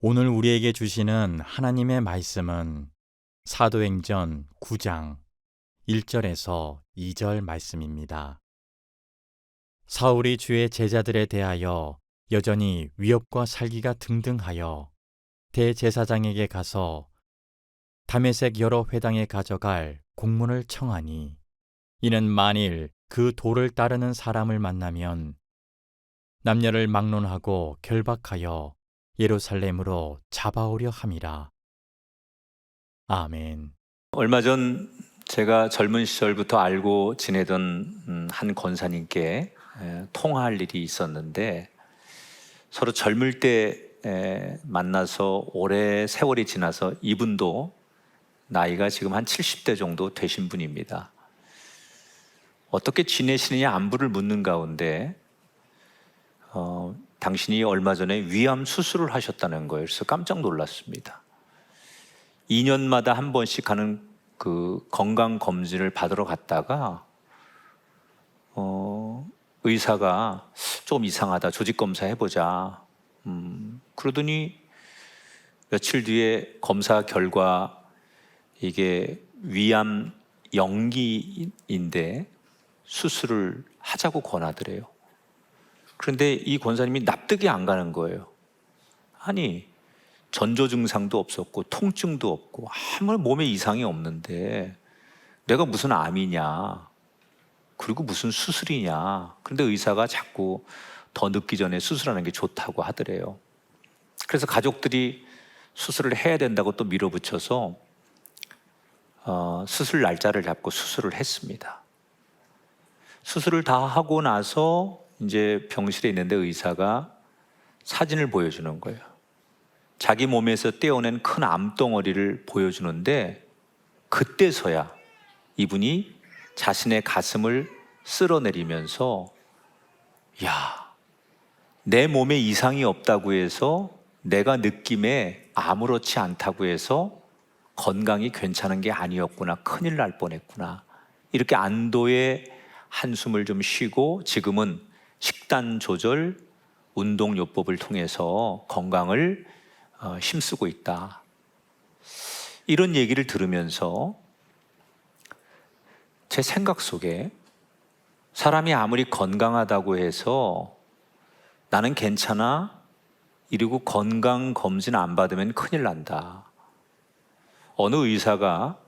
오늘 우리에게 주시는 하나님의 말씀은 사도행전 9장 1절에서 2절 말씀입니다. 사울이 주의 제자들에 대하여 여전히 위협과 살기가 등등하여 대제사장에게 가서 다메섹 여러 회당에 가져갈 공문을 청하니, 이는 만일 그 도를 따르는 사람을 만나면 남녀를 막론하고 결박하여 예루살렘으로 잡아오려 함이라. 아멘. 얼마 전 제가 젊은 시절부터 알고 지내던 한 권사님께 통화할 일이 있었는데, 서로 젊을 때 만나서 오래 세월이 지나서 이분도 나이가 지금 한 70대 정도 되신 분입니다. 어떻게 지내시느냐 안부를 묻는 가운데 당신이 얼마 전에 위암 수술을 하셨다는 거예요. 그래서 깜짝 놀랐습니다. 2년마다 한 번씩 하는 그 건강검진을 받으러 갔다가 의사가 조금 이상하다, 조직검사 해보자. 그러더니 며칠 뒤에 검사 결과 이게 위암 영기인데 수술을 하자고 권하더래요. 그런데 이 권사님이 납득이 안 가는 거예요. 아니, 전조 증상도 없었고 통증도 없고 아무 몸에 이상이 없는데 내가 무슨 암이냐, 그리고 무슨 수술이냐. 그런데 의사가 자꾸 더 늦기 전에 수술하는 게 좋다고 하더래요. 그래서 가족들이 수술을 해야 된다고 또 밀어붙여서 수술 날짜를 잡고 수술을 했습니다. 수술을 다 하고 나서 이제 병실에 있는데 의사가 사진을 보여주는 거예요. 자기 몸에서 떼어낸 큰 암덩어리를 보여주는데, 그때서야 이분이 자신의 가슴을 쓸어내리면서, 야, 내 몸에 이상이 없다고 해서, 내가 느낌에 아무렇지 않다고 해서 건강이 괜찮은 게 아니었구나, 큰일 날 뻔했구나, 이렇게 안도의 한숨을 좀 쉬고 지금은 식단 조절, 운동요법을 통해서 건강을 힘쓰고 있다. 이런 얘기를 들으면서 제 생각 속에, 사람이 아무리 건강하다고 해서 나는 괜찮아 이러고 건강검진 안 받으면 큰일 난다. 어느 의사가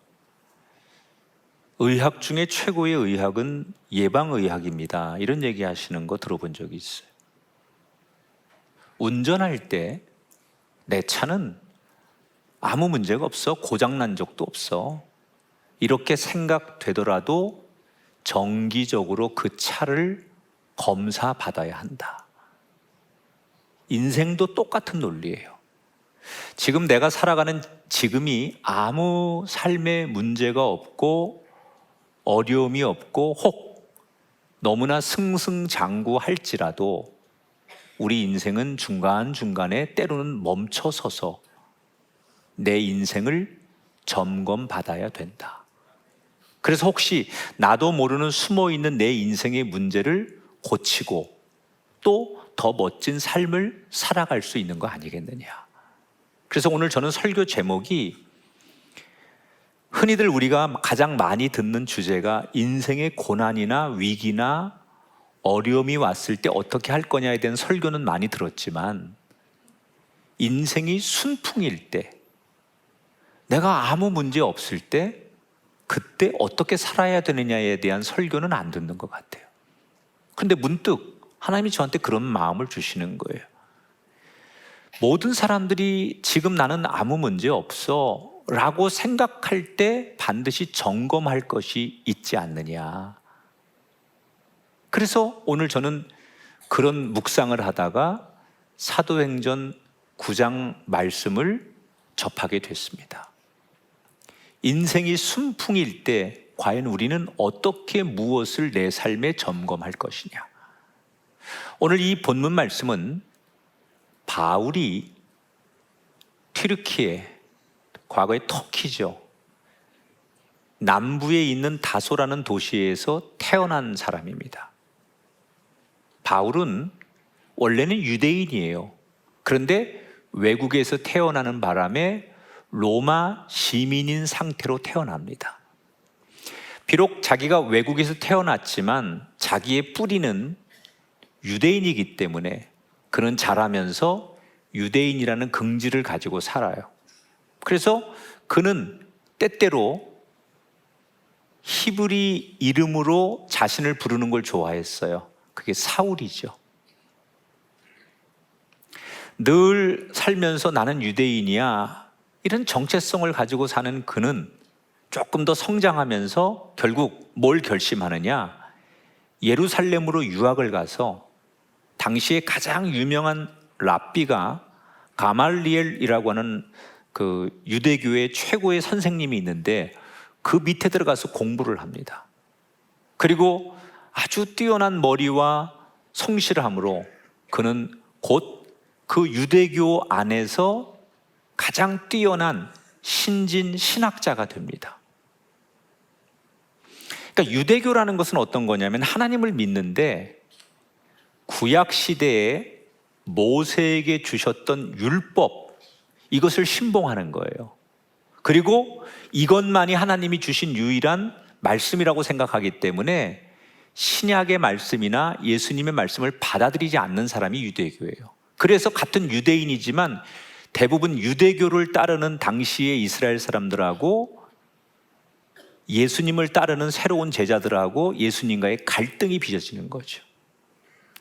의학 중에 최고의 의학은 예방의학입니다, 이런 얘기 하시는 거 들어본 적이 있어요. 운전할 때 내 차는 아무 문제가 없어, 고장난 적도 없어, 이렇게 생각되더라도 정기적으로 그 차를 검사 받아야 한다. 인생도 똑같은 논리예요. 지금 내가 살아가는 지금이 아무 삶에 문제가 없고 어려움이 없고 혹 너무나 승승장구할지라도 우리 인생은 중간중간에 때로는 멈춰서서 내 인생을 점검받아야 된다. 그래서 혹시 나도 모르는 숨어있는 내 인생의 문제를 고치고 또 더 멋진 삶을 살아갈 수 있는 거 아니겠느냐. 그래서 오늘 저는 설교 제목이, 흔히들 우리가 가장 많이 듣는 주제가 인생의 고난이나 위기나 어려움이 왔을 때 어떻게 할 거냐에 대한 설교는 많이 들었지만, 인생이 순풍일 때, 내가 아무 문제 없을 때 그때 어떻게 살아야 되느냐에 대한 설교는 안 듣는 것 같아요. 그런데 문득 하나님이 저한테 그런 마음을 주시는 거예요. 모든 사람들이 지금 나는 아무 문제 없어 라고 생각할 때 반드시 점검할 것이 있지 않느냐. 그래서 오늘 저는 그런 묵상을 하다가 사도행전 9장 말씀을 접하게 됐습니다. 인생이 순풍일 때 과연 우리는 어떻게 무엇을 내 삶에 점검할 것이냐. 오늘 이 본문 말씀은 바울이 튀르키예, 과거의 터키죠, 남부에 있는 다소라는 도시에서 태어난 사람입니다. 바울은 원래는 유대인이에요. 그런데 외국에서 태어나는 바람에 로마 시민인 상태로 태어납니다. 비록 자기가 외국에서 태어났지만 자기의 뿌리는 유대인이기 때문에 그는 자라면서 유대인이라는 긍지를 가지고 살아요. 그래서 그는 때때로 히브리 이름으로 자신을 부르는 걸 좋아했어요. 그게 사울이죠. 늘 살면서 나는 유대인이야, 이런 정체성을 가지고 사는 그는 조금 더 성장하면서 결국 뭘 결심하느냐? 예루살렘으로 유학을 가서 당시에 가장 유명한 랍비가 가말리엘이라고 하는 그 유대교의 최고의 선생님이 있는데 그 밑에 들어가서 공부를 합니다. 그리고 아주 뛰어난 머리와 성실함으로 그는 곧 그 유대교 안에서 가장 뛰어난 신진 신학자가 됩니다. 그러니까 유대교라는 것은 어떤 거냐면 하나님을 믿는데 구약 시대에 모세에게 주셨던 율법, 이것을 신봉하는 거예요. 그리고 이것만이 하나님이 주신 유일한 말씀이라고 생각하기 때문에 신약의 말씀이나 예수님의 말씀을 받아들이지 않는 사람이 유대교예요. 그래서 같은 유대인이지만 대부분 유대교를 따르는 당시의 이스라엘 사람들하고 예수님을 따르는 새로운 제자들하고 예수님과의 갈등이 빚어지는 거죠.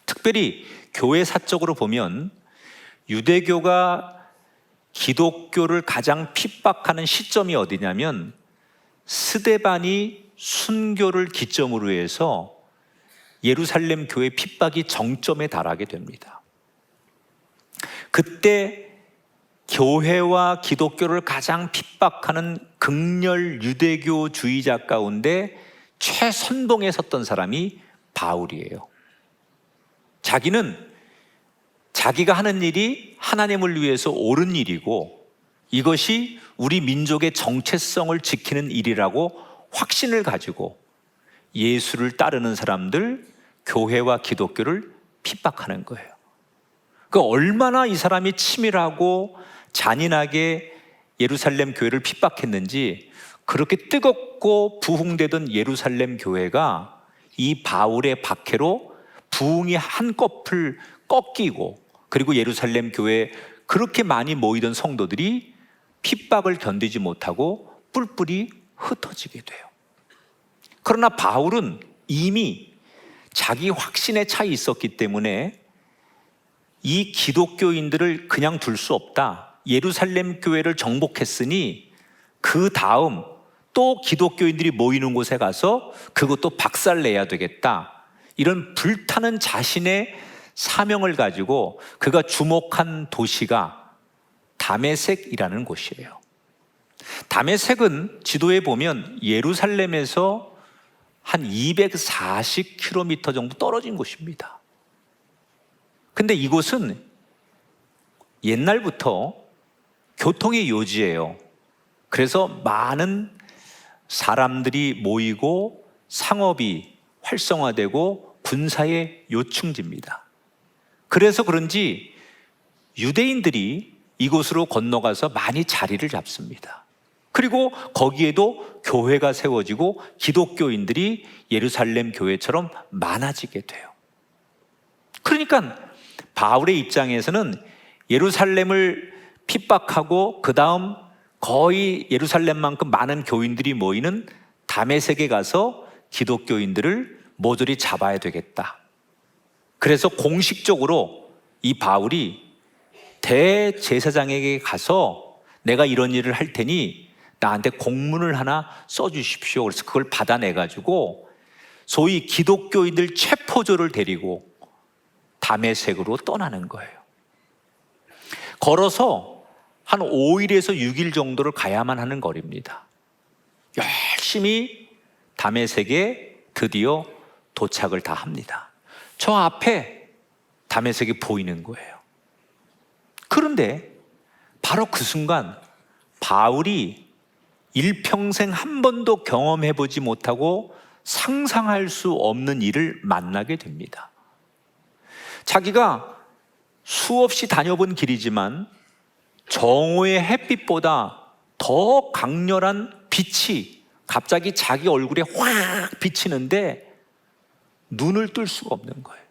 특별히 교회 사적으로 보면 유대교가 기독교를 가장 핍박하는 시점이 어디냐면 스데반이 순교를 기점으로 해서 예루살렘 교회 핍박이 정점에 달하게 됩니다. 그때 교회와 기독교를 가장 핍박하는 극렬 유대교주의자 가운데 최선봉에 섰던 사람이 바울이에요. 자기는 자기가 하는 일이 하나님을 위해서 옳은 일이고 이것이 우리 민족의 정체성을 지키는 일이라고 확신을 가지고 예수를 따르는 사람들, 교회와 기독교를 핍박하는 거예요. 그 얼마나 이 사람이 치밀하고 잔인하게 예루살렘 교회를 핍박했는지 그렇게 뜨겁고 부흥되던 예루살렘 교회가 이 바울의 박해로 부흥이 한꺼풀 꺾이고 그리고 예루살렘 교회에 그렇게 많이 모이던 성도들이 핍박을 견디지 못하고 뿔뿔이 흩어지게 돼요. 그러나 바울은 이미 자기 확신에 차 있었기 때문에 이 기독교인들을 그냥 둘 수 없다. 예루살렘 교회를 정복했으니 그 다음 또 기독교인들이 모이는 곳에 가서 그것도 박살내야 되겠다. 이런 불타는 자신의 사명을 가지고 그가 주목한 도시가 다메섹이라는 곳이에요. 다메섹은 지도에 보면 예루살렘에서 한 240km 정도 떨어진 곳입니다. 근데 이곳은 옛날부터 교통의 요지예요. 그래서 많은 사람들이 모이고 상업이 활성화되고 군사의 요충지입니다. 그래서 그런지 유대인들이 이곳으로 건너가서 많이 자리를 잡습니다. 그리고 거기에도 교회가 세워지고 기독교인들이 예루살렘 교회처럼 많아지게 돼요. 그러니까 바울의 입장에서는 예루살렘을 핍박하고 그 다음 거의 예루살렘만큼 많은 교인들이 모이는 다메섹에 가서 기독교인들을 모조리 잡아야 되겠다. 그래서 공식적으로 이 바울이 대제사장에게 가서 내가 이런 일을 할 테니 나한테 공문을 하나 써주십시오. 그래서 그걸 받아내가지고 소위 기독교인들 체포조를 데리고 다메섹으로 떠나는 거예요. 걸어서 한 5일에서 6일 정도를 가야만 하는 거리입니다. 열심히 다메섹에 드디어 도착을 다 합니다. 저 앞에 다메섹이 보이는 거예요. 그런데 바로 그 순간 바울이 일평생 한 번도 경험해보지 못하고 상상할 수 없는 일을 만나게 됩니다. 자기가 수없이 다녀본 길이지만 정오의 햇빛보다 더 강렬한 빛이 갑자기 자기 얼굴에 확 비치는데 눈을 뜰 수가 없는 거예요.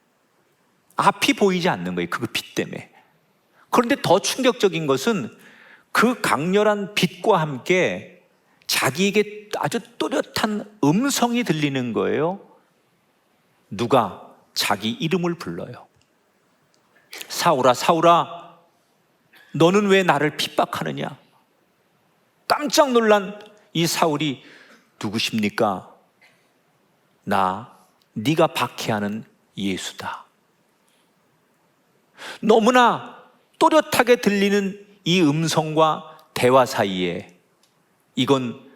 앞이 보이지 않는 거예요. 그 빛 때문에. 그런데 더 충격적인 것은 그 강렬한 빛과 함께 자기에게 아주 또렷한 음성이 들리는 거예요. 누가 자기 이름을 불러요. 사울아, 사울아, 너는 왜 나를 핍박하느냐? 깜짝 놀란 이 사울이 누구십니까? 나 네가 박해하는 예수다. 너무나 또렷하게 들리는 이 음성과 대화 사이에 이건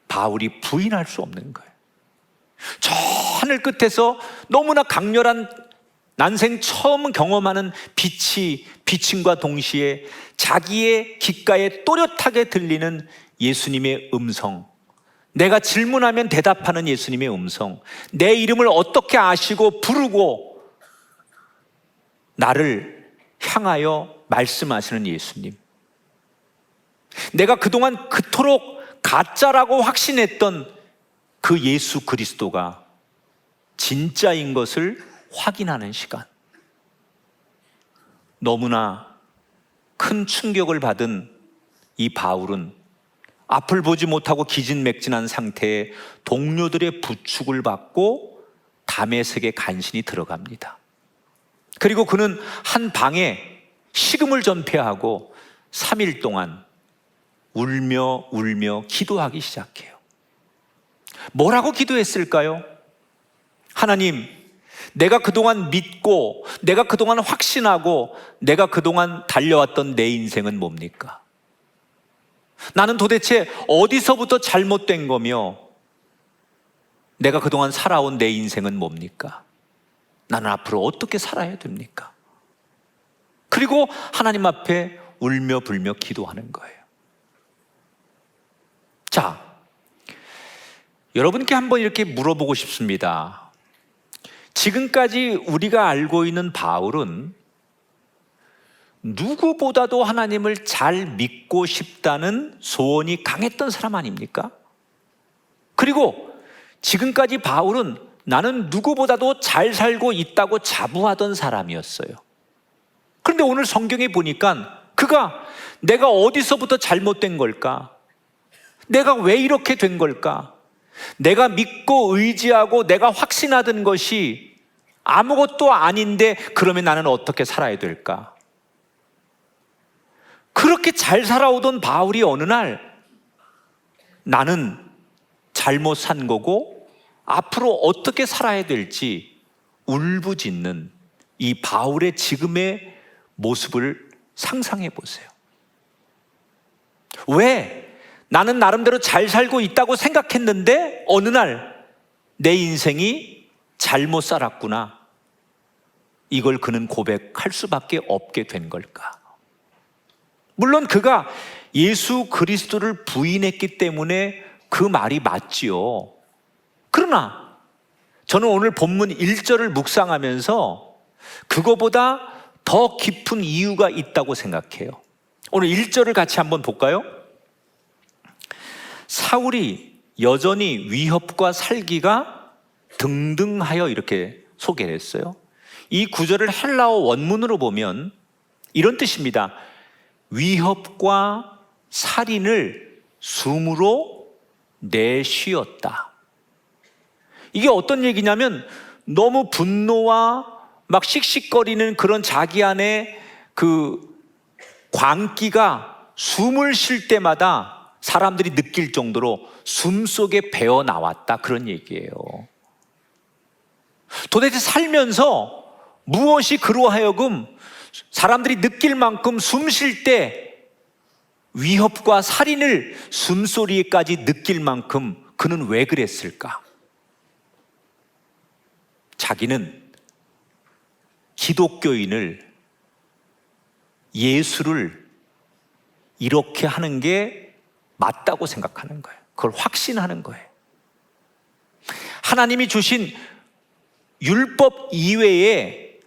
바울이 부인할 수 없는 거예요. 저 하늘 끝에서 너무나 강렬한 난생 처음 경험하는 빛이 비침과 동시에 자기의 귓가에 또렷하게 들리는 예수님의 음성, 내가 질문하면 대답하는 예수님의 음성, 내 이름을 어떻게 아시고 부르고 나를 향하여 말씀하시는 예수님, 내가 그동안 그토록 가짜라고 확신했던 그 예수 그리스도가 진짜인 것을 확인하는 시간. 너무나 큰 충격을 받은 이 바울은 앞을 보지 못하고 기진맥진한 상태에 동료들의 부축을 받고 다메섹에 간신히 들어갑니다. 그리고 그는 한 방에 식음을 전폐하고 3일 동안 울며 기도하기 시작해요. 뭐라고 기도했을까요? 하나님, 내가 그동안 믿고 내가 그동안 확신하고 내가 그동안 달려왔던 내 인생은 뭡니까? 나는 도대체 어디서부터 잘못된 거며 내가 그동안 살아온 내 인생은 뭡니까? 나는 앞으로 어떻게 살아야 됩니까? 그리고 하나님 앞에 울며 불며 기도하는 거예요. 자, 여러분께 한번 이렇게 물어보고 싶습니다. 지금까지 우리가 알고 있는 바울은 누구보다도 하나님을 잘 믿고 싶다는 소원이 강했던 사람 아닙니까? 그리고 지금까지 바울은 나는 누구보다도 잘 살고 있다고 자부하던 사람이었어요. 그런데 오늘 성경에 보니까 그가 내가 어디서부터 잘못된 걸까? 내가 왜 이렇게 된 걸까? 내가 믿고 의지하고 내가 확신하던 것이 아무것도 아닌데 그러면 나는 어떻게 살아야 될까? 그렇게 잘 살아오던 바울이 어느 날 나는 잘못 산 거고 앞으로 어떻게 살아야 될지 울부짖는 이 바울의 지금의 모습을 상상해 보세요. 왜? 나는 나름대로 잘 살고 있다고 생각했는데 어느 날 내 인생이 잘못 살았구나. 이걸 그는 고백할 수밖에 없게 된 걸까? 물론 그가 예수 그리스도를 부인했기 때문에 그 말이 맞지요. 그러나 저는 오늘 본문 1절을 묵상하면서 그거보다 더 깊은 이유가 있다고 생각해요. 오늘 1절을 같이 한번 볼까요? 사울이 여전히 위협과 살기가 등등하여 이렇게 소개를 했어요. 이 구절을 헬라어 원문으로 보면 이런 뜻입니다. 위협과 살인을 숨으로 내쉬었다. 이게 어떤 얘기냐면 너무 분노와 막 씩씩거리는 그런 자기 안에 그 광기가 숨을 쉴 때마다 사람들이 느낄 정도로 숨속에 배어 나왔다, 그런 얘기예요. 도대체 살면서 무엇이 그로 하여금 사람들이 느낄 만큼 숨 쉴 때 위협과 살인을 숨소리까지 느낄 만큼 그는 왜 그랬을까? 자기는 기독교인을, 예수를 이렇게 하는 게 맞다고 생각하는 거예요. 그걸 확신하는 거예요. 하나님이 주신 율법 이외에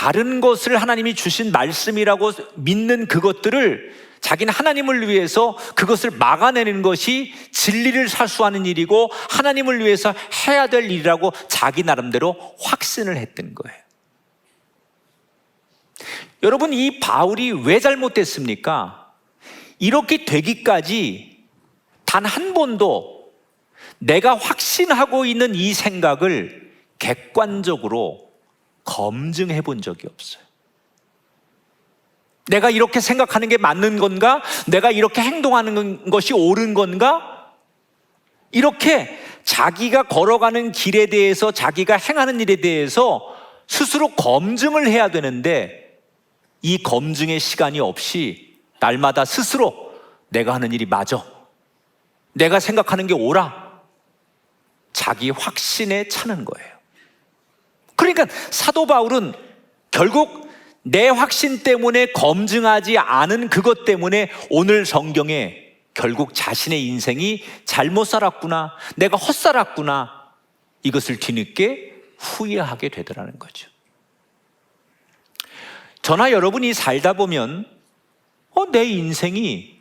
다른 것을 하나님이 주신 말씀이라고 믿는 그것들을 자기는 하나님을 위해서 그것을 막아내는 것이 진리를 사수하는 일이고 하나님을 위해서 해야 될 일이라고 자기 나름대로 확신을 했던 거예요. 여러분, 이 바울이 왜 잘못됐습니까? 이렇게 되기까지 단 한 번도 내가 확신하고 있는 이 생각을 객관적으로 검증해 본 적이 없어요. 내가 이렇게 생각하는 게 맞는 건가? 내가 이렇게 행동하는 것이 옳은 건가? 이렇게 자기가 걸어가는 길에 대해서, 자기가 행하는 일에 대해서 스스로 검증을 해야 되는데 이 검증의 시간이 없이 날마다 스스로 내가 하는 일이 맞아, 내가 생각하는 게 옳아, 자기 확신에 차는 거예요. 그러니까 사도 바울은 결국 내 확신 때문에 검증하지 않은 그것 때문에 오늘 성경에 결국 자신의 인생이 잘못 살았구나, 내가 헛살았구나, 이것을 뒤늦게 후회하게 되더라는 거죠. 저나 여러분이 살다 보면 내 인생이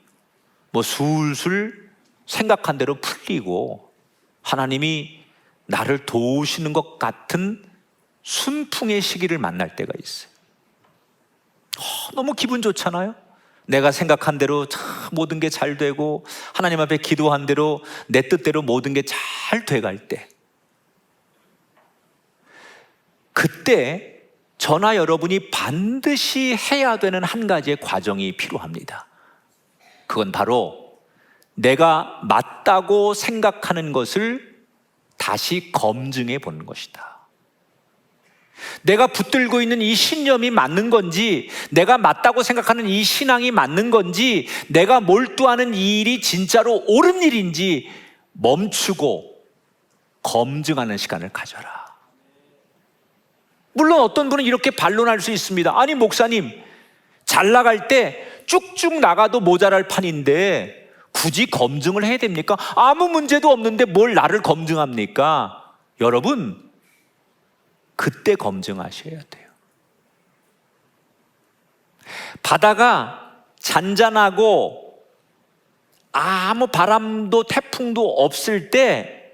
술술 생각한 대로 풀리고 하나님이 나를 도우시는 것 같은 순풍의 시기를 만날 때가 있어요. 너무 기분 좋잖아요. 내가 생각한 대로 모든 게 잘 되고 하나님 앞에 기도한 대로 내 뜻대로 모든 게 잘 돼갈 때, 그때 저나 여러분이 반드시 해야 되는 한 가지의 과정이 필요합니다. 그건 바로 내가 맞다고 생각하는 것을 다시 검증해 보는 것이다. 내가 붙들고 있는 이 신념이 맞는 건지, 내가 맞다고 생각하는 이 신앙이 맞는 건지, 내가 몰두하는 이 일이 진짜로 옳은 일인지 멈추고 검증하는 시간을 가져라. 물론 어떤 분은 이렇게 반론할 수 있습니다. 아니 목사님, 잘 나갈 때 쭉쭉 나가도 모자랄 판인데 굳이 검증을 해야 됩니까? 아무 문제도 없는데 뭘 나를 검증합니까? 여러분, 그때 검증하셔야 돼요. 바다가 잔잔하고 아무 바람도 태풍도 없을 때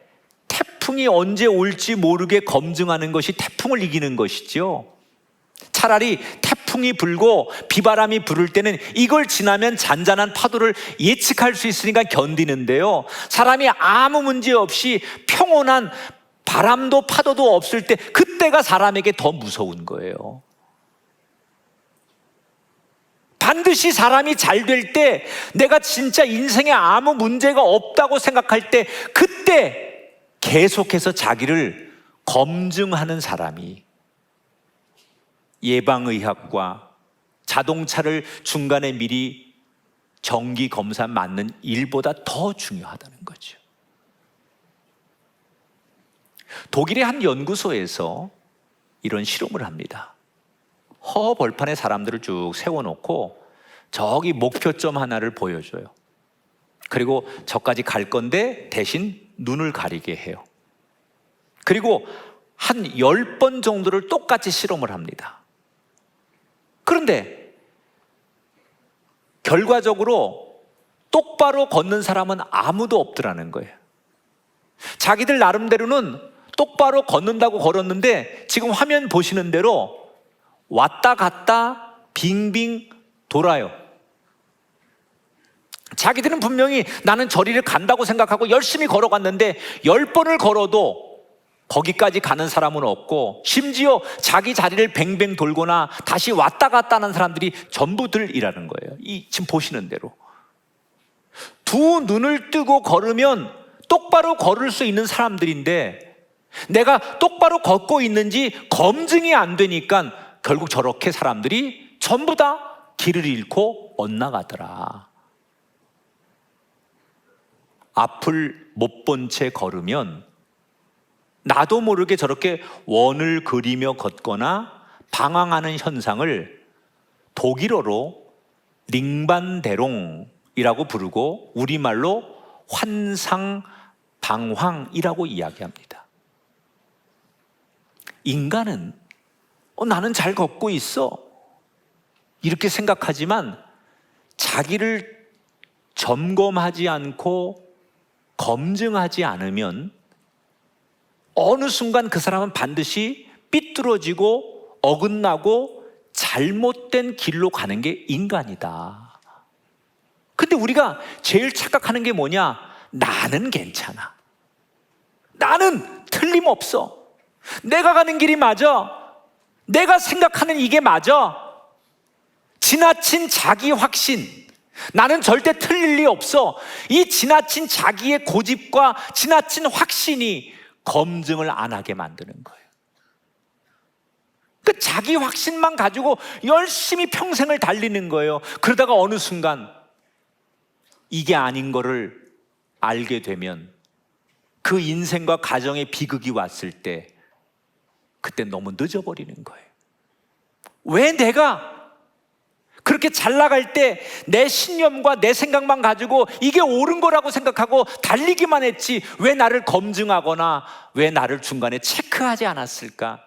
태풍이 언제 올지 모르게 검증하는 것이 태풍을 이기는 것이죠. 차라리 태풍이 불고 비바람이 부를 때는 이걸 지나면 잔잔한 파도를 예측할 수 있으니까 견디는데요, 사람이 아무 문제 없이 평온한 바람도 파도도 없을 때, 그때가 사람에게 더 무서운 거예요. 반드시 사람이 잘 될 때, 내가 진짜 인생에 아무 문제가 없다고 생각할 때, 그때 계속해서 자기를 검증하는 사람이 예방의학과 자동차를 중간에 미리 정기 검사 맞는 일보다 더 중요하다는 거죠. 독일의 한 연구소에서 이런 실험을 합니다. 벌판에 사람들을 쭉 세워놓고 저기 목표점 하나를 보여줘요. 그리고 저까지 갈 건데 대신 눈을 가리게 해요. 그리고 한 10번 정도를 똑같이 실험을 합니다. 그런데 결과적으로 똑바로 걷는 사람은 아무도 없더라는 거예요. 자기들 나름대로는 똑바로 걷는다고 걸었는데 지금 화면 보시는 대로 왔다 갔다 빙빙 돌아요. 자기들은 분명히 나는 저리를 간다고 생각하고 열심히 걸어갔는데 10번을 걸어도 거기까지 가는 사람은 없고, 심지어 자기 자리를 뱅뱅 돌거나 다시 왔다 갔다 하는 사람들이 전부들이라는 거예요. 지금 보시는 대로 두 눈을 뜨고 걸으면 똑바로 걸을 수 있는 사람들인데, 내가 똑바로 걷고 있는지 검증이 안 되니까 결국 저렇게 사람들이 전부 다 길을 잃고 엇나가더라. 앞을 못 본 채 걸으면 나도 모르게 저렇게 원을 그리며 걷거나 방황하는 현상을 독일어로 링반데롱이라고 부르고 우리말로 환상방황이라고 이야기합니다. 인간은 나는 잘 걷고 있어. 이렇게 생각하지만 자기를 점검하지 않고 검증하지 않으면 어느 순간 그 사람은 반드시 삐뚤어지고 어긋나고 잘못된 길로 가는 게 인간이다. 근데 우리가 제일 착각하는 게 뭐냐? 나는 괜찮아. 나는 틀림없어. 내가 가는 길이 맞아. 내가 생각하는 이게 맞아. 지나친 자기 확신. 나는 절대 틀릴 리 없어. 이 지나친 자기의 고집과 지나친 확신이 검증을 안 하게 만드는 거예요. 그 자기 확신만 가지고 열심히 평생을 달리는 거예요. 그러다가 어느 순간 이게 아닌 거를 알게 되면 그 인생과 가정의 비극이 왔을 때 그때 너무 늦어버리는 거예요. 왜 내가 그렇게 잘 나갈 때 내 신념과 내 생각만 가지고 이게 옳은 거라고 생각하고 달리기만 했지 왜 나를 검증하거나 왜 나를 중간에 체크하지 않았을까?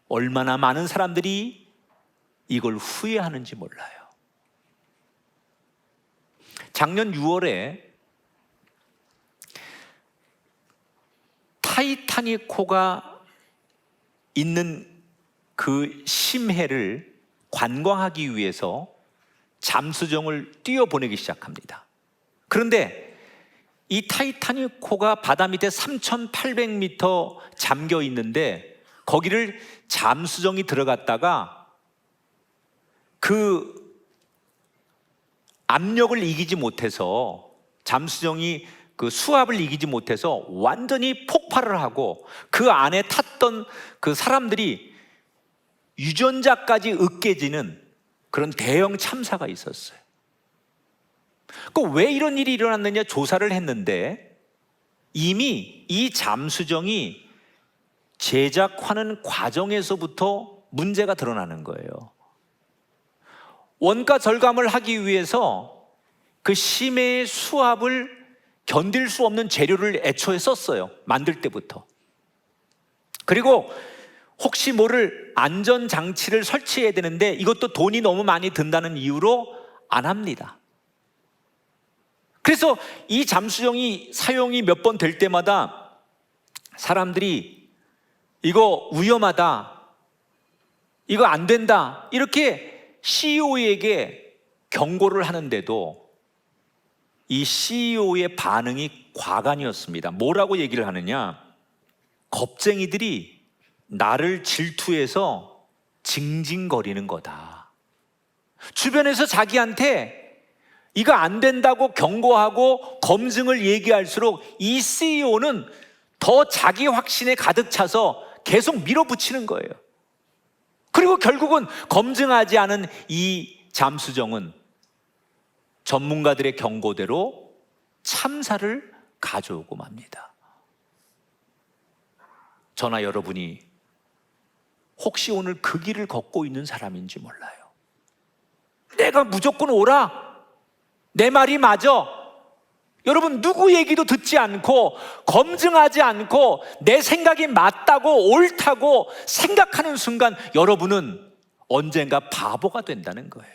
얼마나 많은 사람들이 이걸 후회하는지 몰라요. 작년 6월에 타이타닉호가 있는 그 심해를 관광하기 위해서 잠수정을 띄워보내기 시작합니다. 그런데 이 타이타닉호가 바다 밑에 3,800m 잠겨 있는데 거기를 잠수정이 들어갔다가 그 압력을 이기지 못해서 잠수정이 그 수압을 이기지 못해서 완전히 폭발을 하고 그 안에 탔던 그 사람들이 유전자까지 으깨지는 그런 대형 참사가 있었어요. 그 왜 이런 일이 일어났느냐 조사를 했는데 이미 이 잠수정이 제작하는 과정에서부터 문제가 드러나는 거예요. 원가 절감을 하기 위해서 그 심해의 수압을 견딜 수 없는 재료를 애초에 썼어요. 만들 때부터. 그리고 혹시 모를 안전장치를 설치해야 되는데 이것도 돈이 너무 많이 든다는 이유로 안 합니다. 그래서 이 잠수정이 사용이 몇 번 될 때마다 사람들이 이거 위험하다, 이거 안 된다 이렇게 CEO에게 경고를 하는데도 이 CEO의 반응이 과간이었습니다. 뭐라고 얘기를 하느냐? 겁쟁이들이 나를 질투해서 징징거리는 거다. 주변에서 자기한테 이거 안 된다고 경고하고 검증을 얘기할수록 이 CEO는 더 자기 확신에 가득 차서 계속 밀어붙이는 거예요. 그리고 결국은 검증하지 않은 이 잠수정은 전문가들의 경고대로 참사를 가져오고 맙니다. 저나 여러분이 혹시 오늘 그 길을 걷고 있는 사람인지 몰라요. 내가 무조건 옳아. 내 말이 맞아. 여러분 누구 얘기도 듣지 않고 검증하지 않고 내 생각이 맞다고 옳다고 생각하는 순간 여러분은 언젠가 바보가 된다는 거예요.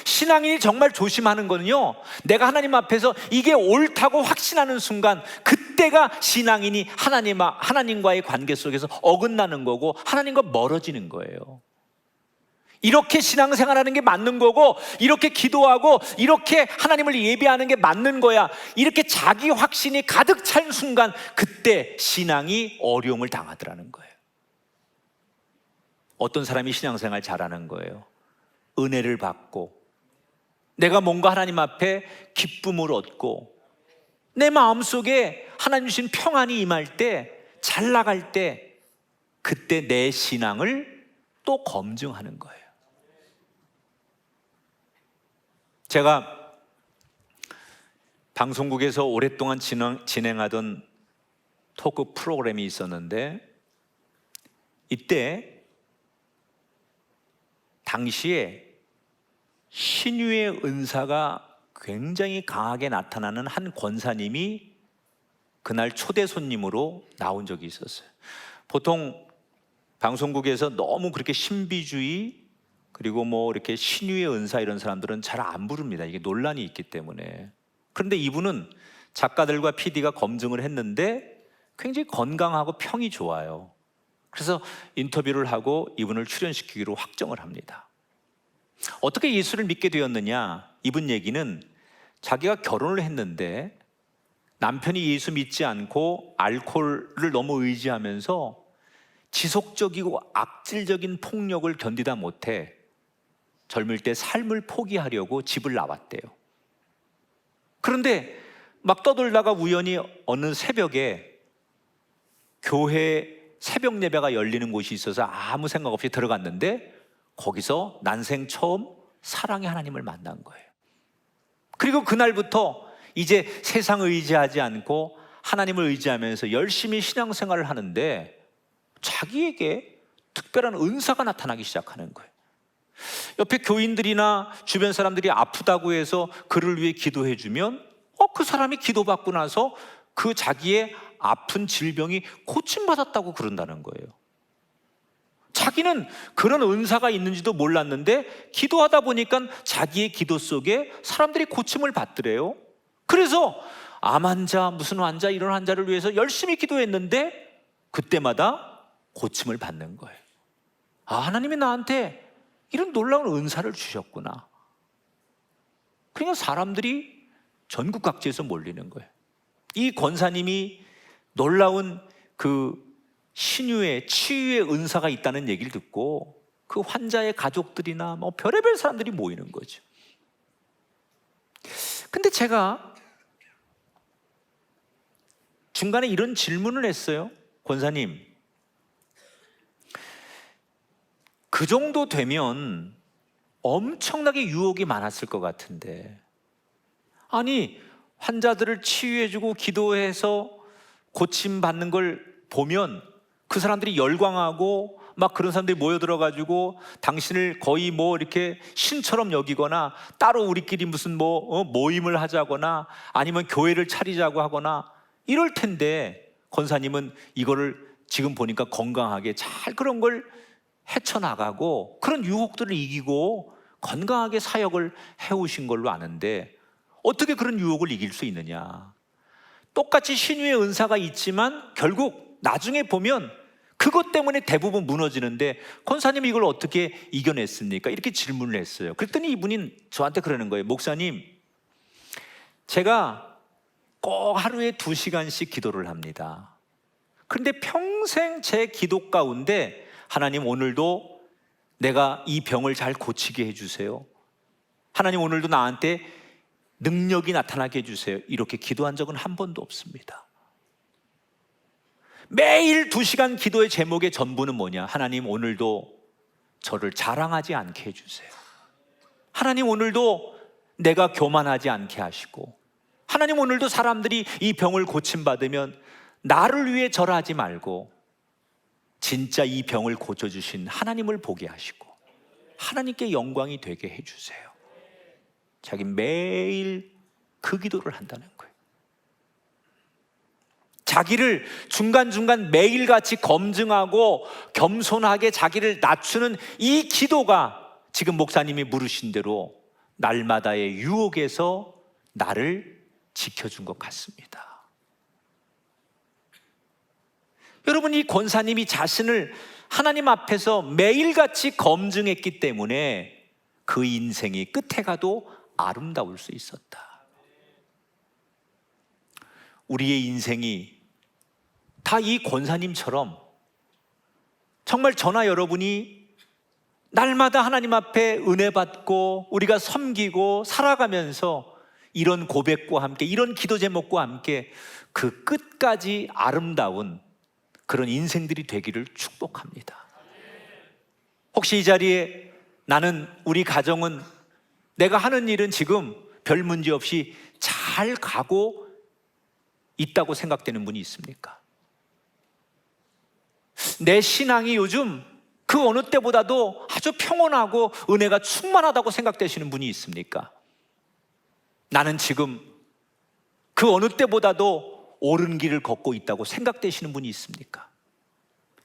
신앙인이 정말 조심하는 거는요, 내가 하나님 앞에서 이게 옳다고 확신하는 순간 그때가 신앙인이 하나님과의 관계 속에서 어긋나는 거고 하나님과 멀어지는 거예요. 이렇게 신앙생활하는 게 맞는 거고 이렇게 기도하고 이렇게 하나님을 예배하는 게 맞는 거야, 이렇게 자기 확신이 가득 찬 순간 그때 신앙이 어려움을 당하더라는 거예요. 어떤 사람이 신앙생활 잘하는 거예요? 은혜를 받고 내가 뭔가 하나님 앞에 기쁨을 얻고 내 마음속에 하나님 주신 평안이 임할 때, 잘 나갈 때 그때 내 신앙을 또 검증하는 거예요. 제가 방송국에서 오랫동안 진행하던 토크 프로그램이 있었는데 이때 당시에 신유의 은사가 굉장히 강하게 나타나는 한 권사님이 그날 초대 손님으로 나온 적이 있었어요. 보통 방송국에서 너무 그렇게 신비주의 그리고 뭐 이렇게 신유의 은사 이런 사람들은 잘 안 부릅니다. 이게 논란이 있기 때문에. 그런데 이분은 작가들과 PD가 검증을 했는데 굉장히 건강하고 평이 좋아요. 그래서 인터뷰를 하고 이분을 출연시키기로 확정을 합니다. 어떻게 예수를 믿게 되었느냐? 이분 얘기는 자기가 결혼을 했는데 남편이 예수 믿지 않고 알코올을 너무 의지하면서 지속적이고 악질적인 폭력을 견디다 못해 젊을 때 삶을 포기하려고 집을 나왔대요. 그런데 막 떠돌다가 우연히 어느 새벽에 교회 새벽 예배가 열리는 곳이 있어서 아무 생각 없이 들어갔는데 거기서 난생 처음 사랑의 하나님을 만난 거예요. 그리고 그날부터 이제 세상을 의지하지 않고 하나님을 의지하면서 열심히 신앙생활을 하는데 자기에게 특별한 은사가 나타나기 시작하는 거예요. 옆에 교인들이나 주변 사람들이 아프다고 해서 그를 위해 기도해 주면 그 사람이 기도받고 나서 그 자기의 아픈 질병이 고침받았다고 그런다는 거예요. 자기는 그런 은사가 있는지도 몰랐는데 기도하다 보니까 자기의 기도 속에 사람들이 고침을 받더래요. 그래서 암 환자, 무슨 환자, 이런 환자를 위해서 열심히 기도했는데 그때마다 고침을 받는 거예요. 하나님이 나한테 이런 놀라운 은사를 주셨구나. 그러니까 사람들이 전국 각지에서 몰리는 거예요. 이 권사님이 놀라운 그 신유의 치유의 은사가 있다는 얘기를 듣고 그 환자의 가족들이나 뭐 별의별 사람들이 모이는 거죠. 근데 제가 중간에 이런 질문을 했어요. 권사님, 그 정도 되면 엄청나게 유혹이 많았을 것 같은데, 아니 환자들을 치유해주고 기도해서 고침받는 걸 보면 그 사람들이 열광하고 막 그런 사람들이 모여들어가지고 당신을 거의 뭐 이렇게 신처럼 여기거나 따로 우리끼리 무슨 모임을 하자거나 아니면 교회를 차리자고 하거나 이럴 텐데, 권사님은 이거를 지금 보니까 건강하게 잘 그런 걸 헤쳐나가고 그런 유혹들을 이기고 건강하게 사역을 해오신 걸로 아는데 어떻게 그런 유혹을 이길 수 있느냐? 똑같이 신유의 은사가 있지만 결국 나중에 보면 그것 때문에 대부분 무너지는데 권사님이 이걸 어떻게 이겨냈습니까? 이렇게 질문을 했어요. 그랬더니 이분이 저한테 그러는 거예요. 목사님, 제가 꼭 하루에 2시간씩 기도를 합니다. 그런데 평생 제 기도 가운데 하나님 오늘도 내가 이 병을 잘 고치게 해주세요. 하나님 오늘도 나한테 능력이 나타나게 해주세요. 이렇게 기도한 적은 한 번도 없습니다. 매일 2시간 기도의 제목의 전부는 뭐냐? 하나님 오늘도 저를 자랑하지 않게 해주세요. 하나님 오늘도 내가 교만하지 않게 하시고, 하나님 오늘도 사람들이 이 병을 고침받으면 나를 위해 절하지 말고 진짜 이 병을 고쳐주신 하나님을 보게 하시고 하나님께 영광이 되게 해주세요. 자기 매일 그 기도를 한다는 거예요. 자기를 중간중간 매일같이 검증하고 겸손하게 자기를 낮추는 이 기도가 지금 목사님이 물으신 대로 날마다의 유혹에서 나를 지켜준 것 같습니다. 여러분, 이 권사님이 자신을 하나님 앞에서 매일같이 검증했기 때문에 그 인생이 끝에 가도 아름다울 수 있었다. 우리의 인생이 다 이 권사님처럼 정말 저나 여러분이 날마다 하나님 앞에 은혜 받고 우리가 섬기고 살아가면서 이런 고백과 함께 이런 기도 제목과 함께 그 끝까지 아름다운 그런 인생들이 되기를 축복합니다. 혹시 이 자리에 나는, 우리 가정은, 내가 하는 일은 지금 별 문제 없이 잘 가고 있다고 생각되는 분이 있습니까? 내 신앙이 요즘 그 어느 때보다도 아주 평온하고 은혜가 충만하다고 생각되시는 분이 있습니까? 나는 지금 그 어느 때보다도 옳은 길을 걷고 있다고 생각되시는 분이 있습니까?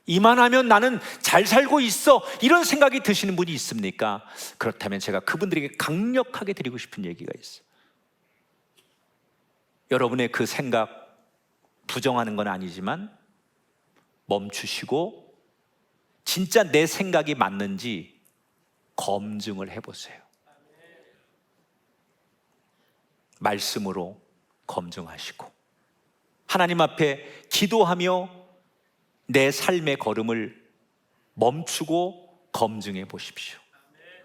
이만하면 나는 잘 살고 있어, 이런 생각이 드시는 분이 있습니까? 그렇다면 제가 그분들에게 강력하게 드리고 싶은 얘기가 있어요. 여러분의 그 생각 부정하는 건 아니지만 멈추시고 진짜 내 생각이 맞는지 검증을 해보세요. 말씀으로 검증하시고 하나님 앞에 기도하며 내 삶의 걸음을 멈추고 검증해 보십시오.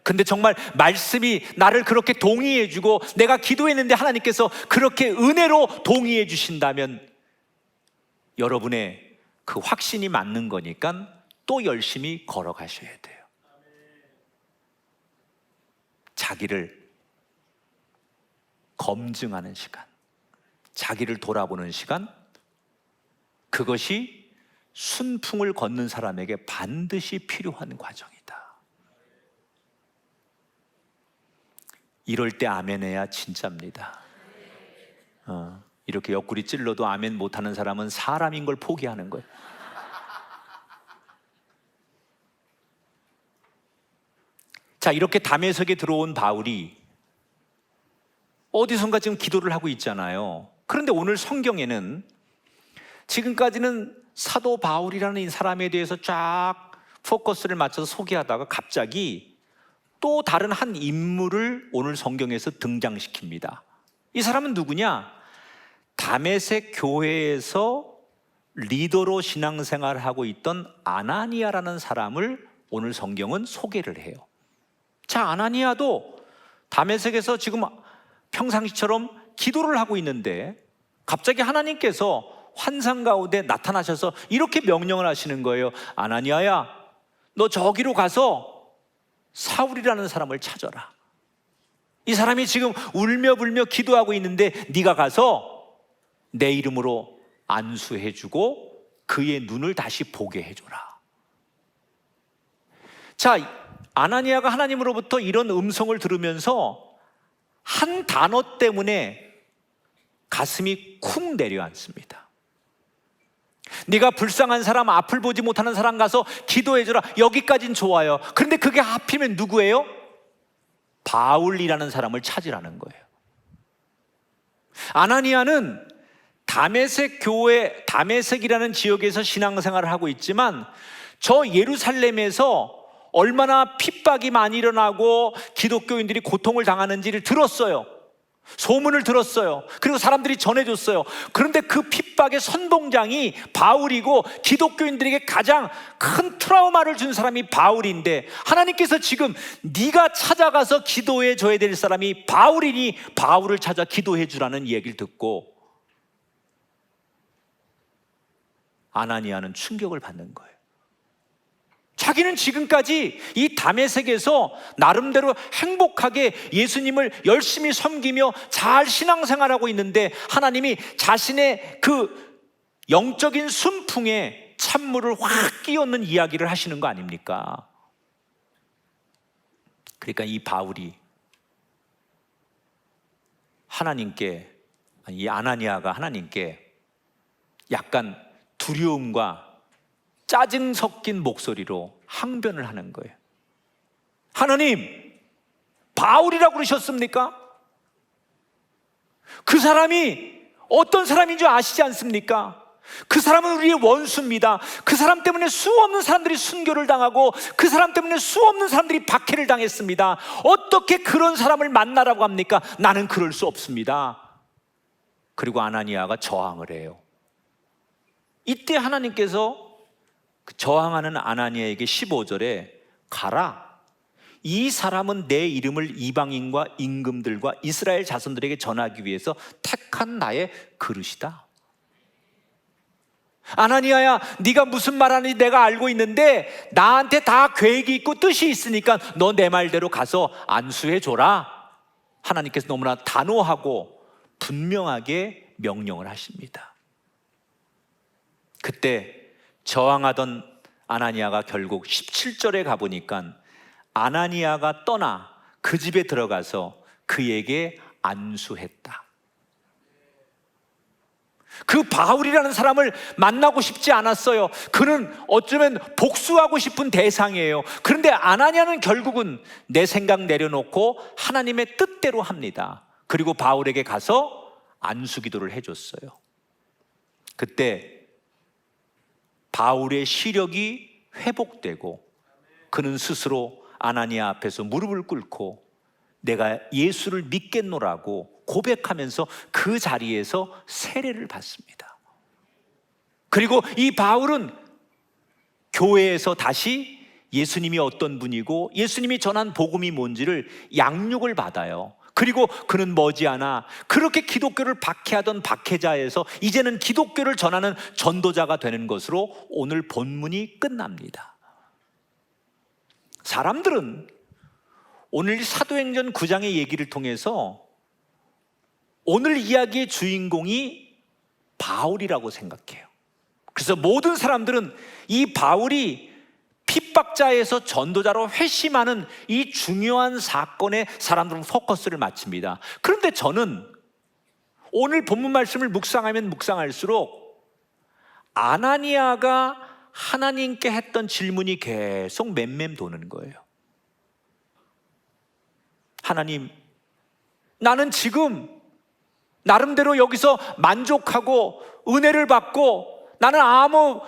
근데 정말 말씀이 나를 그렇게 동의해 주고 내가 기도했는데 하나님께서 그렇게 은혜로 동의해 주신다면 여러분의 그 확신이 맞는 거니까 또 열심히 걸어가셔야 돼요. 자기를 검증하는 시간, 자기를 돌아보는 시간, 그것이 순풍을 걷는 사람에게 반드시 필요한 과정이다. 이럴 때 아멘해야 진짜입니다. 이렇게 옆구리 찔러도 아멘 못하는 사람은 사람인 걸 포기하는 거예요. 자, 이렇게 다메섹에 들어온 바울이 어디선가 지금 기도를 하고 있잖아요. 그런데 오늘 성경에는 지금까지는 사도 바울이라는 이 사람에 대해서 쫙 포커스를 맞춰서 소개하다가 갑자기 또 다른 한 인물을 오늘 성경에서 등장시킵니다. 이 사람은 누구냐? 다메섹 교회에서 리더로 신앙생활을 하고 있던 아나니아라는 사람을 오늘 성경은 소개를 해요. 자, 아나니아도 다메섹에서 지금 평상시처럼 기도를 하고 있는데 갑자기 하나님께서 환상 가운데 나타나셔서 이렇게 명령을 하시는 거예요. 아나니아야, 너 저기로 가서 사울이라는 사람을 찾아라. 이 사람이 지금 울며 불며 기도하고 있는데 네가 가서 내 이름으로 안수해주고 그의 눈을 다시 보게 해줘라. 자, 아나니아가 하나님으로부터 이런 음성을 들으면서 한 단어 때문에 가슴이 쿵 내려앉습니다. 네가 불쌍한 사람, 앞을 보지 못하는 사람 가서 기도해줘라. 여기까진 좋아요. 그런데 그게 하필이면 누구예요? 바울이라는 사람을 찾으라는 거예요. 아나니아는 다메섹 교회, 다메섹이라는 지역에서 신앙생활을 하고 있지만 저 예루살렘에서 얼마나 핍박이 많이 일어나고 기독교인들이 고통을 당하는지를 들었어요. 소문을 들었어요. 그리고 사람들이 전해줬어요. 그런데 그 핍박의 선봉장이 바울이고 기독교인들에게 가장 큰 트라우마를 준 사람이 바울인데 하나님께서 지금 네가 찾아가서 기도해 줘야 될 사람이 바울이니 바울을 찾아 기도해 주라는 얘기를 듣고 아나니아는 충격을 받는 거예요. 자기는 지금까지 이 다메섹에서 나름대로 행복하게 예수님을 열심히 섬기며 잘 신앙생활하고 있는데 하나님이 자신의 그 영적인 순풍에 찬물을 확 끼얹는 이야기를 하시는 거 아닙니까? 그러니까 이 바울이 하나님께, 이 아나니아가 하나님께 약간 두려움과 짜증 섞인 목소리로 항변을 하는 거예요. 하나님, 바울이라고 그러셨습니까? 그 사람이 어떤 사람인 줄 아시지 않습니까? 그 사람은 우리의 원수입니다. 그 사람 때문에 수없는 사람들이 순교를 당하고 그 사람 때문에 수없는 사람들이 박해를 당했습니다. 어떻게 그런 사람을 만나라고 합니까? 나는 그럴 수 없습니다. 그리고 아나니아가 저항을 해요. 이때 하나님께서 저항하는 아나니아에게 15절에 가라, 이 사람은 내 이름을 이방인과 임금들과 이스라엘 자손들에게 전하기 위해서 택한 나의 그릇이다. 아나니아야, 네가 무슨 말하는지 내가 알고 있는데 나한테 다 계획이 있고 뜻이 있으니까 너 내 말대로 가서 안수해줘라. 하나님께서 너무나 단호하고 분명하게 명령을 하십니다. 그때 저항하던 아나니아가 결국 17절에 가보니까 아나니아가 떠나 그 집에 들어가서 그에게 안수했다. 그 바울이라는 사람을 만나고 싶지 않았어요. 그는 어쩌면 복수하고 싶은 대상이에요. 그런데 아나니아는 결국은 내 생각 내려놓고 하나님의 뜻대로 합니다. 그리고 바울에게 가서 안수기도를 해줬어요. 그때 바울의 시력이 회복되고 그는 스스로 아나니아 앞에서 무릎을 꿇고 내가 예수를 믿겠노라고 고백하면서 그 자리에서 세례를 받습니다. 그리고 이 바울은 교회에서 다시 예수님이 어떤 분이고 예수님이 전한 복음이 뭔지를 양육을 받아요. 그리고 그는 머지않아 그렇게 기독교를 박해하던 박해자에서 이제는 기독교를 전하는 전도자가 되는 것으로 오늘 본문이 끝납니다. 사람들은 오늘 사도행전 9장의 얘기를 통해서 오늘 이야기의 주인공이 바울이라고 생각해요. 그래서 모든 사람들은 이 바울이 핍박자에서 전도자로 회심하는 이 중요한 사건에 사람들은 포커스를 맞춥니다. 그런데 저는 오늘 본문 말씀을 묵상하면 묵상할수록 아나니아가 하나님께 했던 질문이 계속 맴맴 도는 거예요. 하나님, 나는 지금 나름대로 여기서 만족하고 은혜를 받고 나는 아무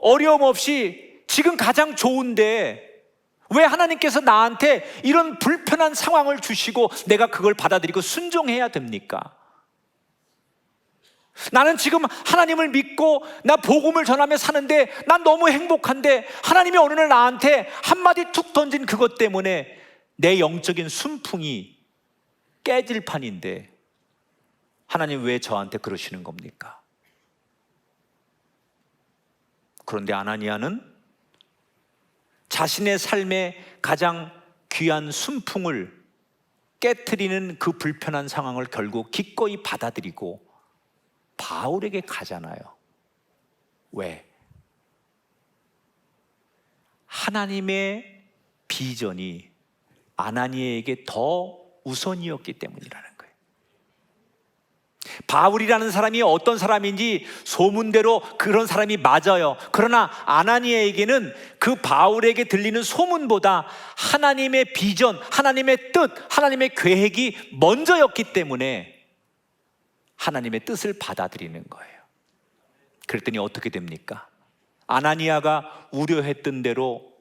어려움 없이 지금 가장 좋은데 왜 하나님께서 나한테 이런 불편한 상황을 주시고 내가 그걸 받아들이고 순종해야 됩니까? 나는 지금 하나님을 믿고 나 복음을 전하며 사는데 난 너무 행복한데 하나님이 어느 날 나한테 한마디 툭 던진 그것 때문에 내 영적인 순풍이 깨질 판인데 하나님 왜 저한테 그러시는 겁니까? 그런데 아나니아는 자신의 삶의 가장 귀한 순풍을 깨트리는 그 불편한 상황을 결국 기꺼이 받아들이고 바울에게 가잖아요. 왜? 하나님의 비전이 아나니아에게 더 우선이었기 때문이라는 거예요. 바울이라는 사람이 어떤 사람인지 소문대로 그런 사람이 맞아요. 그러나 아나니아에게는 그 바울에게 들리는 소문보다 하나님의 비전, 하나님의 뜻, 하나님의 계획이 먼저였기 때문에 하나님의 뜻을 받아들이는 거예요. 그랬더니 어떻게 됩니까? 아나니아가 우려했던 대로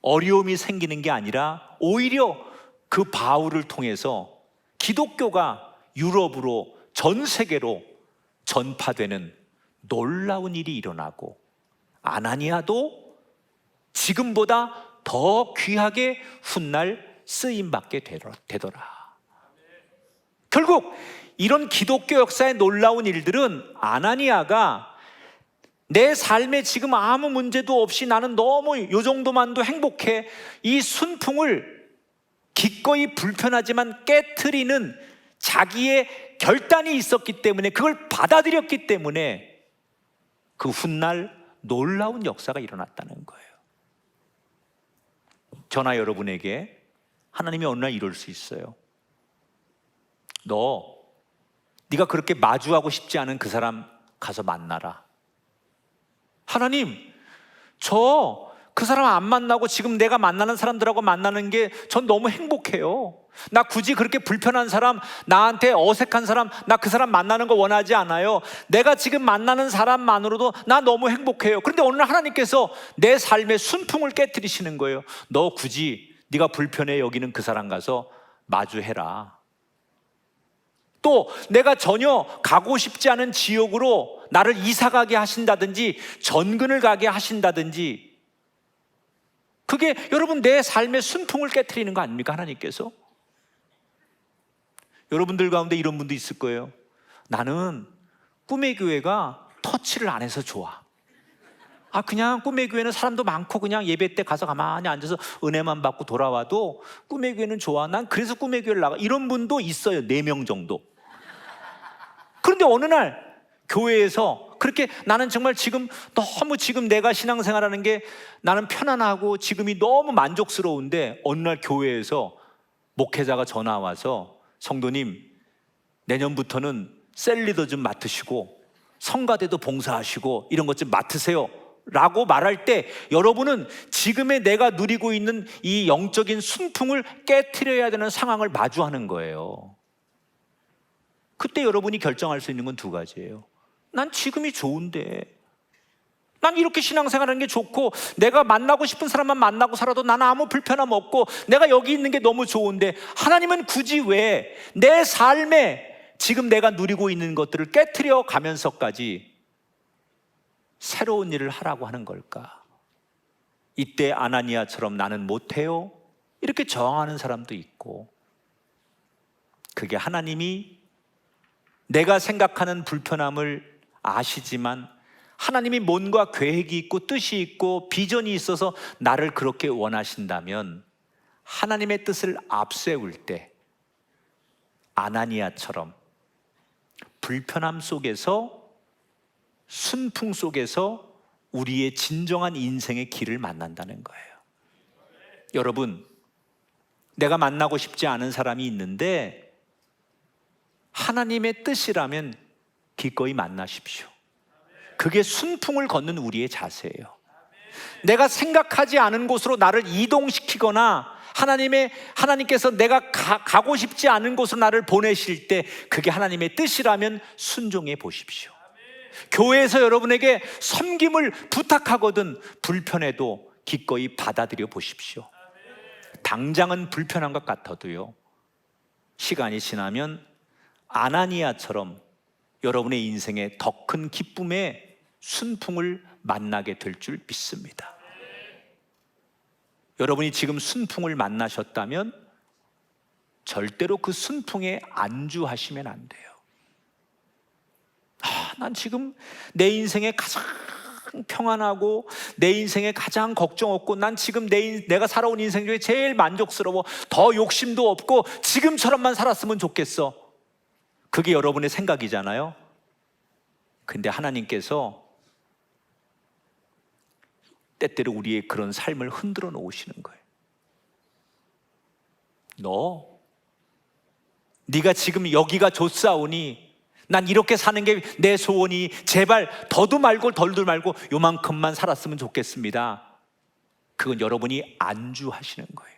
어려움이 생기는 게 아니라 오히려 그 바울을 통해서 기독교가 유럽으로 전 세계로 전파되는 놀라운 일이 일어나고 아나니아도 지금보다 더 귀하게 훗날 쓰임받게 되더라. 결국 이런 기독교 역사의 놀라운 일들은 아나니아가 내 삶에 지금 아무 문제도 없이 나는 너무 요 정도만도 행복해, 이 순풍을 기꺼이 불편하지만 깨트리는 자기의 결단이 있었기 때문에, 그걸 받아들였기 때문에 그 훗날 놀라운 역사가 일어났다는 거예요. 저나 여러분에게 하나님이 어느 날 이럴 수 있어요. 네가 그렇게 마주하고 싶지 않은 그 사람 가서 만나라. 하나님, 그 사람 안 만나고 지금 내가 만나는 사람들하고 만나는 게 전 너무 행복해요. 나 굳이 그렇게 불편한 사람, 나한테 어색한 사람, 나 그 사람 만나는 거 원하지 않아요. 내가 지금 만나는 사람만으로도 나 너무 행복해요. 그런데 오늘 하나님께서 내 삶의 순풍을 깨트리시는 거예요. 너 굳이 네가 불편해 여기는 그 사람 가서 마주해라. 또 내가 전혀 가고 싶지 않은 지역으로 나를 이사가게 하신다든지 전근을 가게 하신다든지, 그게 여러분 내 삶의 순풍을 깨트리는 거 아닙니까? 하나님께서. 여러분들 가운데 이런 분도 있을 거예요. 나는 꿈의 교회가 터치를 안 해서 좋아. 그냥 꿈의 교회는 사람도 많고 그냥 예배 때 가서 가만히 앉아서 은혜만 받고 돌아와도 꿈의 교회는 좋아. 난 그래서 꿈의 교회를 나가. 이런 분도 있어요. 4명 정도. 그런데 어느 날 교회에서 그렇게 나는 정말 너무 지금 내가 신앙생활하는 게 나는 편안하고 지금이 너무 만족스러운데, 어느 날 교회에서 목회자가 전화 와서 성도님, 내년부터는 셀 리더 좀 맡으시고 성가대도 봉사하시고 이런 것 좀 맡으세요 라고 말할 때 여러분은 지금의 내가 누리고 있는 이 영적인 순풍을 깨트려야 되는 상황을 마주하는 거예요. 그때 여러분이 결정할 수 있는 건 두 가지예요. 난 지금이 좋은데, 난 이렇게 신앙생활하는 게 좋고 내가 만나고 싶은 사람만 만나고 살아도 나는 아무 불편함 없고 내가 여기 있는 게 너무 좋은데 하나님은 굳이 왜 내 삶에 지금 내가 누리고 있는 것들을 깨트려 가면서까지 새로운 일을 하라고 하는 걸까? 이때 아나니아처럼 나는 못해요? 이렇게 저항하는 사람도 있고, 그게 하나님이 내가 생각하는 불편함을 아시지만 하나님이 뭔가 계획이 있고 뜻이 있고 비전이 있어서 나를 그렇게 원하신다면 하나님의 뜻을 앞세울 때 아나니아처럼 불편함 속에서, 순풍 속에서 우리의 진정한 인생의 길을 만난다는 거예요. 여러분, 내가 만나고 싶지 않은 사람이 있는데 하나님의 뜻이라면 기꺼이 만나십시오. 그게 순풍을 걷는 우리의 자세예요. 내가 생각하지 않은 곳으로 나를 이동시키거나 하나님께서 내가 가고 싶지 않은 곳으로 나를 보내실 때 그게 하나님의 뜻이라면 순종해 보십시오. 교회에서 여러분에게 섬김을 부탁하거든 불편해도 기꺼이 받아들여 보십시오. 당장은 불편한 것 같아도요, 시간이 지나면 아나니아처럼 여러분의 인생에 더 큰 기쁨의 순풍을 만나게 될 줄 믿습니다. 여러분이 지금 순풍을 만나셨다면 절대로 그 순풍에 안주하시면 안 돼요. 난 지금 내 인생에 가장 평안하고 내 인생에 가장 걱정 없고 난 지금 내가 살아온 인생 중에 제일 만족스러워, 더 욕심도 없고 지금처럼만 살았으면 좋겠어. 그게 여러분의 생각이잖아요. 근데 하나님께서 때때로 우리의 그런 삶을 흔들어 놓으시는 거예요. 네가 지금 여기가 좋사오니 난 이렇게 사는 게 내 소원이, 제발 더도 말고 덜도 말고 요만큼만 살았으면 좋겠습니다. 그건 여러분이 안주하시는 거예요.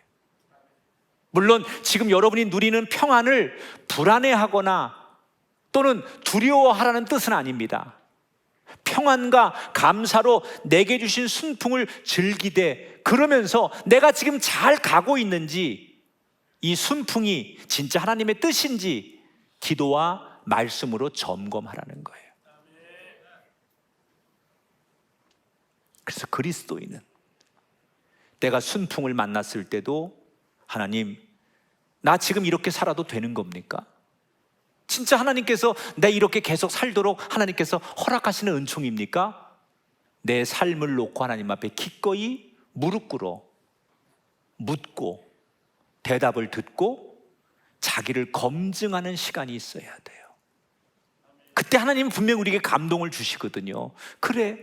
물론 지금 여러분이 누리는 평안을 불안해하거나 또는 두려워하라는 뜻은 아닙니다. 평안과 감사로 내게 주신 순풍을 즐기되, 그러면서 내가 지금 잘 가고 있는지, 이 순풍이 진짜 하나님의 뜻인지 기도와 말씀으로 점검하라는 거예요. 그래서 그리스도인은 내가 순풍을 만났을 때도 하나님, 나 지금 이렇게 살아도 되는 겁니까? 진짜 하나님께서 내 이렇게 계속 살도록 하나님께서 허락하시는 은총입니까? 내 삶을 놓고 하나님 앞에 기꺼이 무릎 꿇어 묻고 대답을 듣고 자기를 검증하는 시간이 있어야 돼요. 그때 하나님은 분명 우리에게 감동을 주시거든요. 그래,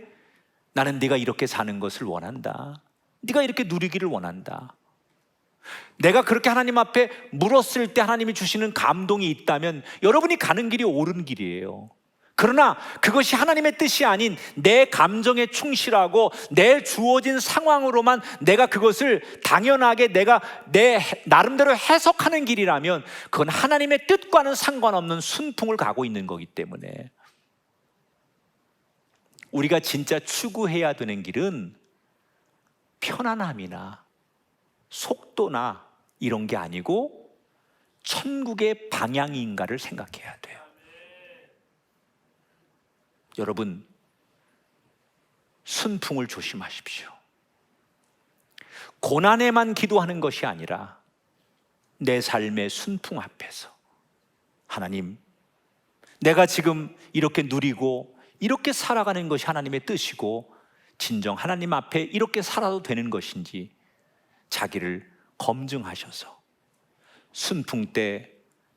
나는 네가 이렇게 사는 것을 원한다. 네가 이렇게 누리기를 원한다. 내가 그렇게 하나님 앞에 물었을 때 하나님이 주시는 감동이 있다면 여러분이 가는 길이 옳은 길이에요. 그러나 그것이 하나님의 뜻이 아닌 내 감정에 충실하고 내 주어진 상황으로만 내가 그것을 당연하게 내가 내 나름대로 해석하는 길이라면 그건 하나님의 뜻과는 상관없는 순풍을 가고 있는 거기 때문에 우리가 진짜 추구해야 되는 길은 편안함이나 속도나 이런 게 아니고 천국의 방향인가를 생각해야 돼요. 여러분, 순풍을 조심하십시오. 고난에만 기도하는 것이 아니라 내 삶의 순풍 앞에서 하나님, 내가 지금 이렇게 누리고 이렇게 살아가는 것이 하나님의 뜻이고 진정 하나님 앞에 이렇게 살아도 되는 것인지 자기를 검증하셔서 순풍 때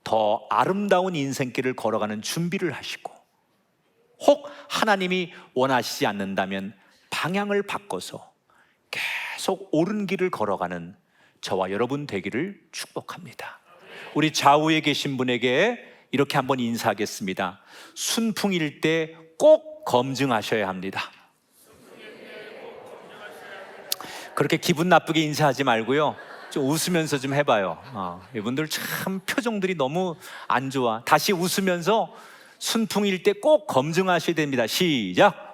더 아름다운 인생길을 걸어가는 준비를 하시고, 혹 하나님이 원하시지 않는다면 방향을 바꿔서 계속 옳은 길을 걸어가는 저와 여러분 되기를 축복합니다. 우리 좌우에 계신 분에게 이렇게 한번 인사하겠습니다. 순풍일 때 꼭 검증하셔야 합니다. 그렇게 기분 나쁘게 인사하지 말고요, 좀 웃으면서 좀 해봐요. 이분들 참 표정들이 너무 안 좋아. 다시 웃으면서 순풍일 때 꼭 검증하셔야 됩니다. 시작.